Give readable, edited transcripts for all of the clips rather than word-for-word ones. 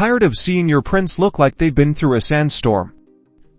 Tired of seeing your prints look like they've been through a sandstorm?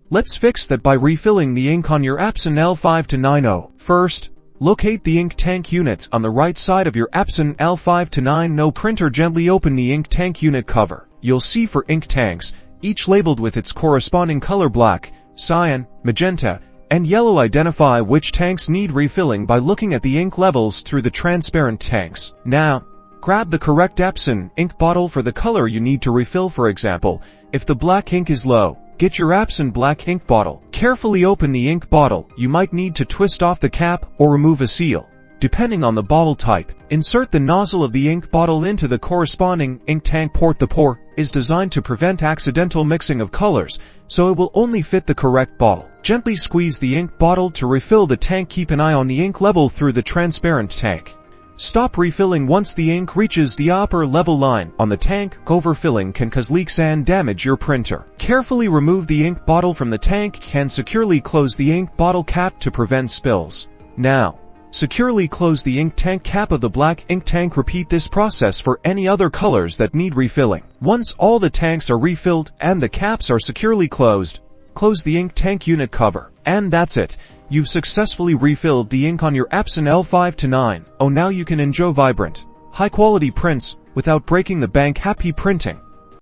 Let's fix that by refilling the ink on your Epson L5290. First, locate the ink tank unit on the right side of your Epson L5290 printer. Gently open the ink tank unit cover. You'll see 4 ink tanks, each labeled with its corresponding color: black, cyan, magenta, and yellow. Identify which tanks need refilling by looking at the ink levels through the transparent tanks. Now, grab the correct Epson ink bottle for the color you need to refill. For example, if the black ink is low, get your Epson black ink bottle. Carefully open the ink bottle. You might need to twist off the cap or remove a seal, depending on the bottle type. Insert the nozzle of the ink bottle into the corresponding ink tank port. The port is designed to prevent accidental mixing of colors, so it will only fit the correct bottle. Gently squeeze the ink bottle to refill the tank. Keep an eye on the ink level through the transparent tank. Stop refilling once the ink reaches the upper level line on the tank. Overfilling can cause leaks and damage your printer. Carefully remove the ink bottle from the tank and securely close the ink bottle cap to prevent spills. Now, securely close the ink tank cap of the black ink tank. Repeat this process for any other colors that need refilling. Once all the tanks are refilled and the caps are securely closed, close the ink tank unit cover. And that's it. You've successfully refilled the ink on your Epson L5290. Now you can enjoy vibrant, high-quality prints without breaking the bank. Happy printing!